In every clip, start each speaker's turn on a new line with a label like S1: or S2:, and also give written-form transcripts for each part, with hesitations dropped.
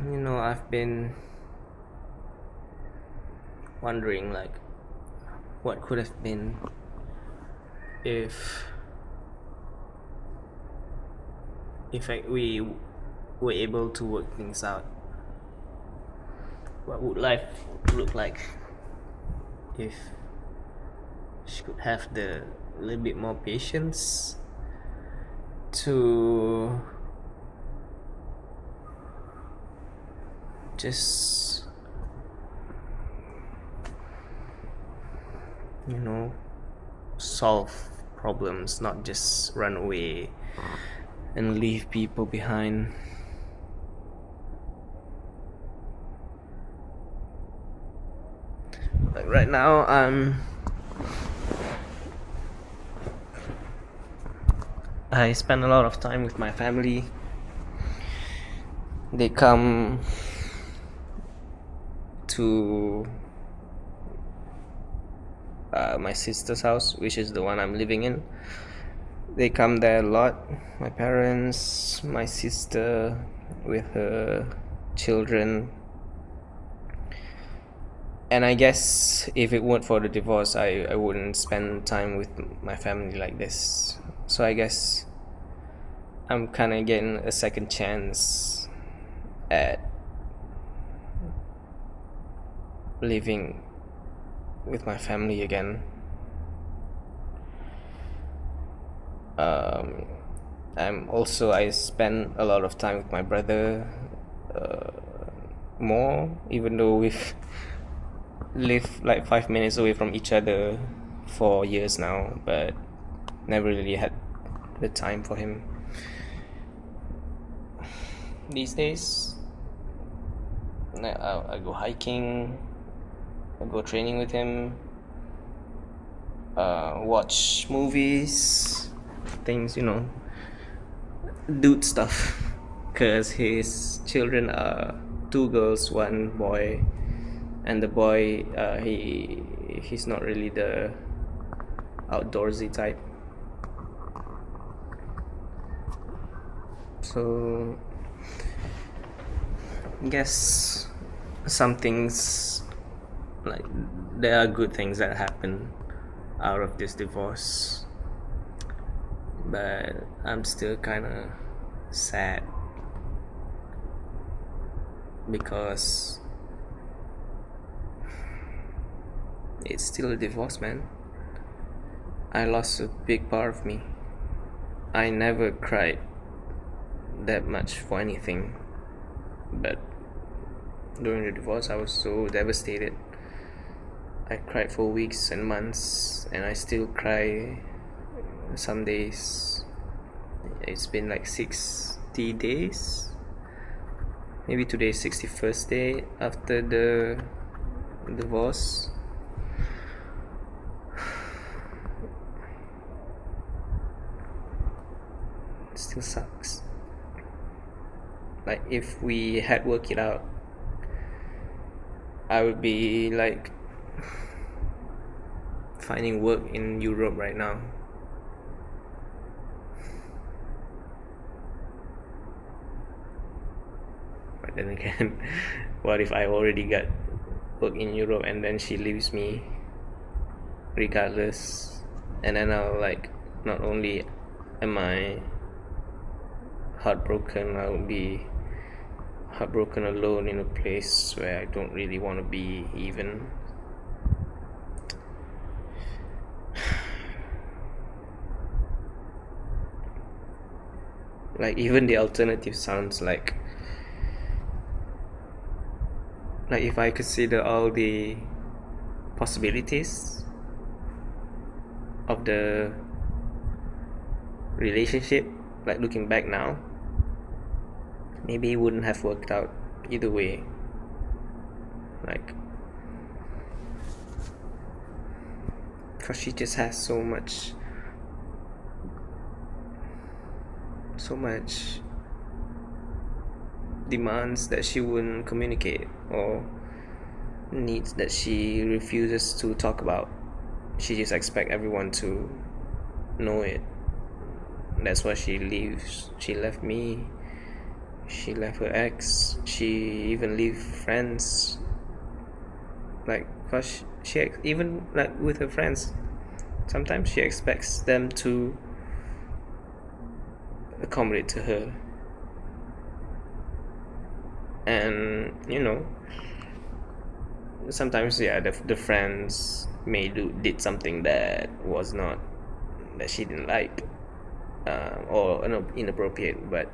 S1: I've been wondering, like, what could have been if we were able to work things out. What would life look like if she could have the little bit more patience to just solve problems, not just run away and leave people behind. Like right now, I spend a lot of time with my family. They come to my sister's house, which is the one I'm living in. They come there a lot. My parents, my sister with her children. And I guess if it weren't for the divorce, I wouldn't spend time with my family like this. So I guess I'm kind of getting a second chance at living with my family again. I spend a lot of time with my brother, more, even though we've lived like 5 minutes away from each other for years now, but never really had the time for him. These days, I go hiking, I go training with him, watch movies, things, dude stuff. Because his children are 2 girls, 1 boy, and the boy, he's not really the outdoorsy type. So I guess some things, like, there are good things that happen out of this divorce, but I'm still kind of sad because it's still a divorce, man. I lost a big part of me. I never cried that much for anything, but during the divorce I was so devastated. I cried for weeks and months, and I still cry some days. It's been like 60 days. Maybe today is 61st day after the divorce. It still sucks. Like, if we had worked it out, I would be like finding work in Europe right now. But then again, what if I already got work in Europe and then she leaves me regardless? And then I'll, like, not only am I heartbroken, I'll be heartbroken alone in a place where I don't really want to be even. Like, even the alternative sounds like if I consider all the possibilities of the relationship, like, looking back now, maybe it wouldn't have worked out either way. Like, because she just has so much demands that she wouldn't communicate, or needs that she refuses to talk about. She just expects everyone to know it. That's why she left me. She left her ex. She even leave friends. Like, cause she even like with her friends, sometimes she expects them to accommodate to her, and sometimes the friends may did something that was not that she didn't like, or inappropriate, but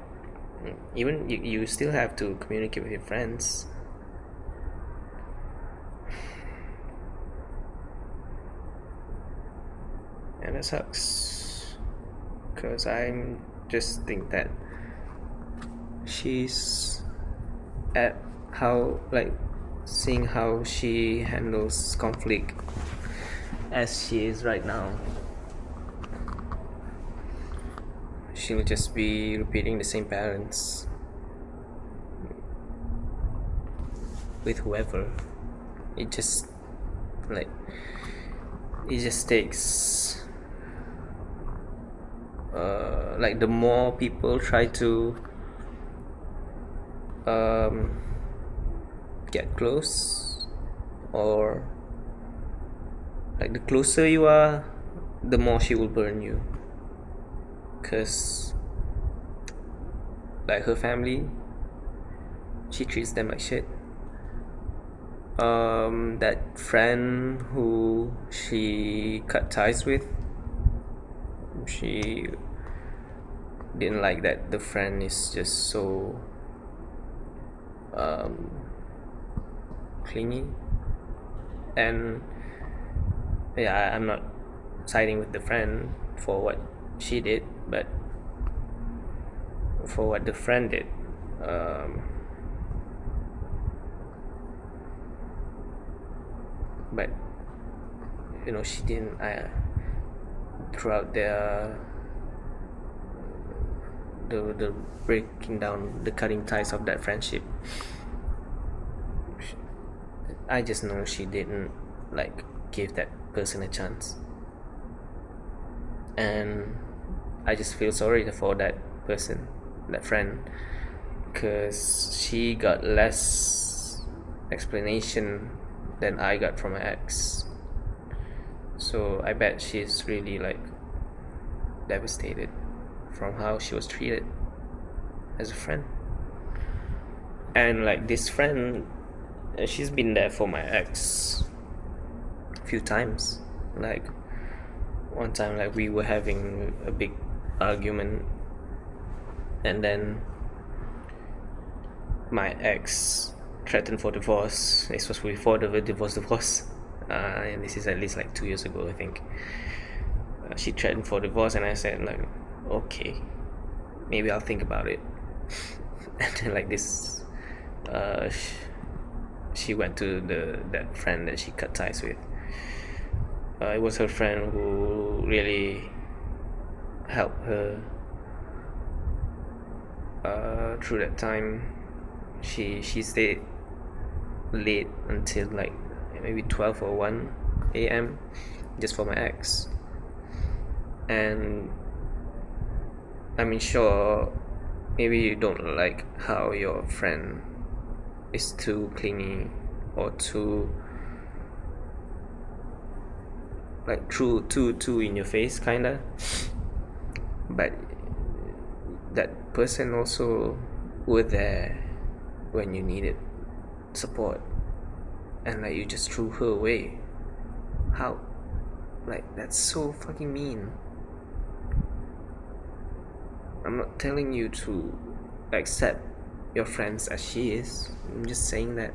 S1: even you still have to communicate with your friends. And that sucks, because I just think that she's at how, like, seeing how she handles conflict as she is right now, she'll just be repeating the same patterns with whoever. It just takes like, the more people try to get close, or like the closer you are, the more she will burn you, because like her family, she treats them like shit. That friend who she cut ties with, she didn't like that the friend is just so clingy. And yeah, I'm not siding with the friend for what she did, but for what the friend did, but she didn't, throughout the breaking down, the cutting ties of that friendship, I just know she didn't like give that person a chance, and I just feel sorry for that person, that friend, because she got less explanation than I got from my ex. So I bet she's really like devastated from how she was treated as a friend. And like this friend, she's been there for my ex a few times. Like one time, like we were having a big argument, and then my ex threatened for divorce. This was before the divorce, and this is at least like 2 years ago, I think. She threatened for divorce, and I said like, okay, maybe I'll think about it. And then like this, she went to that friend that she cut ties with. It was her friend who really helped her through that time. She stayed late until like maybe 12 or 1 a.m. just for my ex. And I mean, sure, maybe you don't like how your friend is too clingy or too like too in your face, kinda, but that person also were there when you needed support, and like you just threw her away. How? Like, that's so fucking mean. I'm not telling you to accept your friends as she is. I'm just saying that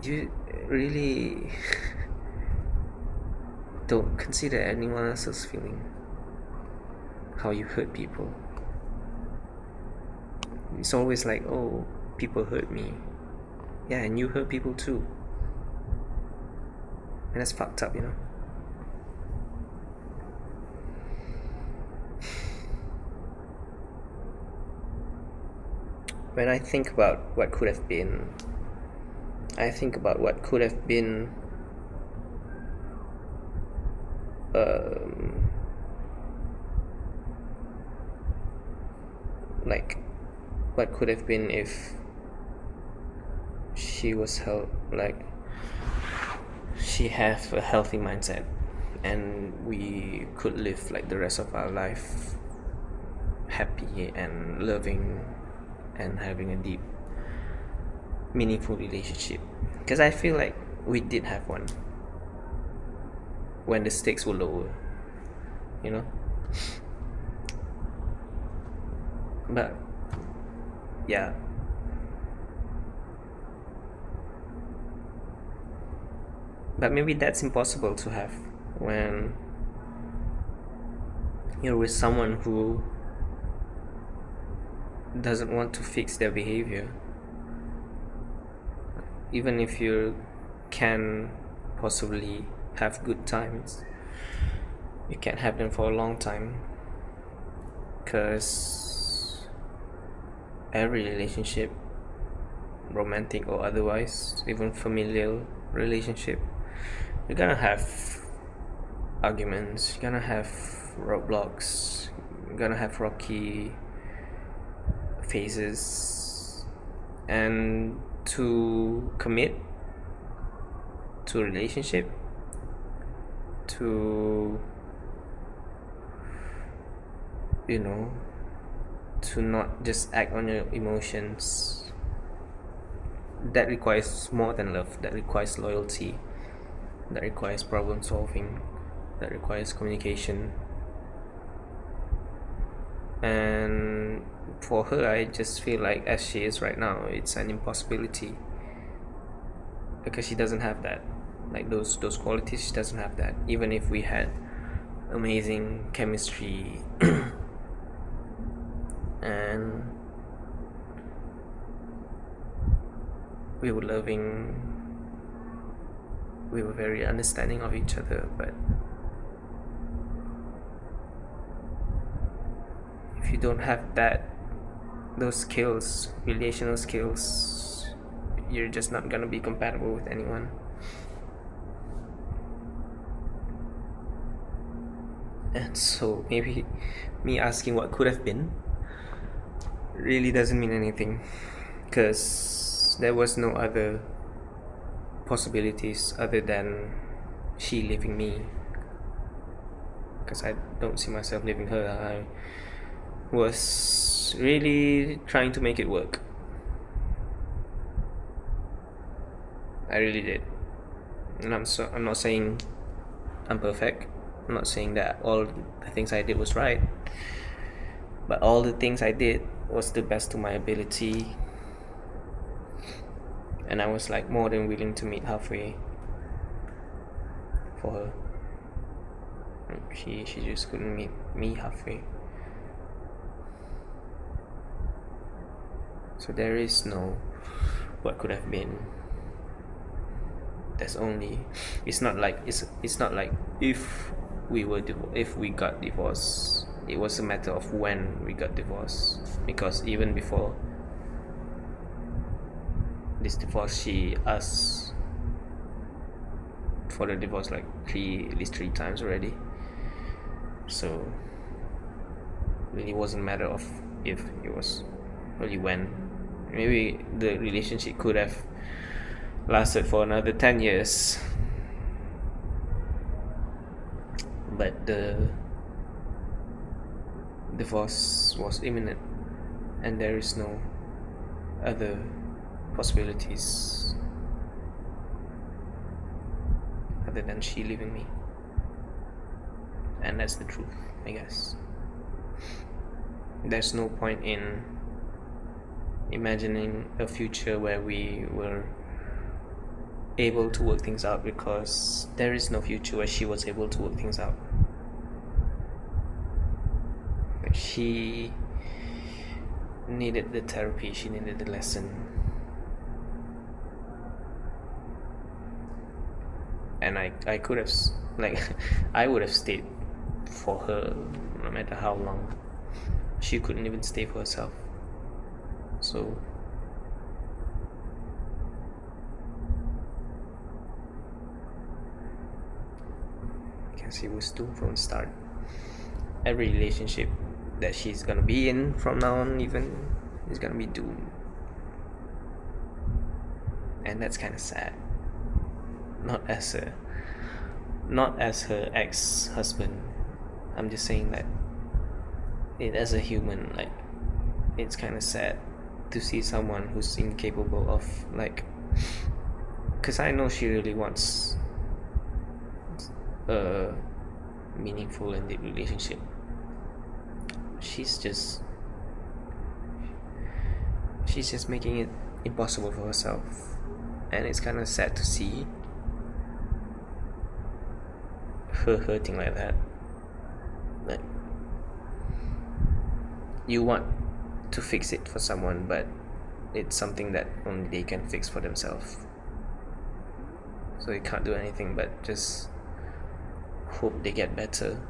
S1: you really don't consider anyone else's feeling, how you hurt people. It's always like, oh, people hurt me. Yeah, and you hurt people too. And that's fucked up, When I think about what could have been, I think about what could have been like what could have been if she was she have a healthy mindset, and we could live like the rest of our life happy and loving and having a deep meaningful relationship. Because I feel like we did have one when the stakes were lower, you know. But yeah, but maybe that's impossible to have when you're with someone who doesn't want to fix their behavior. Even if you can possibly have good times, you can't have them for a long time, because every relationship, romantic or otherwise, even familial relationship, you're gonna have arguments, you're gonna have roadblocks, you're gonna have rocky phases. And to commit to a relationship, to to not just act on your emotions, that requires more than love. That requires loyalty, that requires problem solving, that requires communication. And for her, I just feel like as she is right now, it's an impossibility, because she doesn't have that, like those qualities. She doesn't have that. Even if we had amazing chemistry and we were loving, we were very understanding of each other, but if you don't have those skills, relational skills, you're just not gonna be compatible with anyone. And so maybe me asking what could have been really doesn't mean anything, because there was no other possibilities other than she leaving me, because I don't see myself leaving her. I was really trying to make it work. I really did. And I'm not saying I'm perfect. I'm not saying that all the things I did was right, but all the things I did was the best to my ability, and I was like more than willing to meet halfway for her. She just couldn't meet me halfway. So there is no what could have been. There's only, it's not like if we got divorced. It was a matter of when we got divorced, because even before this divorce, she asked for the divorce like at least three times already. So really wasn't a matter of if, it was really when. Maybe the relationship could have lasted for another 10 years, but the divorce was imminent, and there is no other possibilities other than she leaving me. And that's the truth, I guess. There's no point in imagining a future where we were able to work things out, because there is no future where she was able to work things out. She needed the therapy, she needed the lesson, and I could have I would have stayed for her no matter how long. She couldn't even stay for herself. So I guess it was doomed from the start. Every relationship that she's gonna be in from now on even is gonna be doomed. And that's kind of sad. Not as her ex-husband. I'm just saying that as a human, like, it's kind of sad to see someone who's incapable of, like, because I know she really wants a meaningful and deep relationship. She's just making it impossible for herself, and it's kind of sad to see her hurting like that. Like, you want to fix it for someone, but it's something that only they can fix for themselves, so you can't do anything but just hope they get better.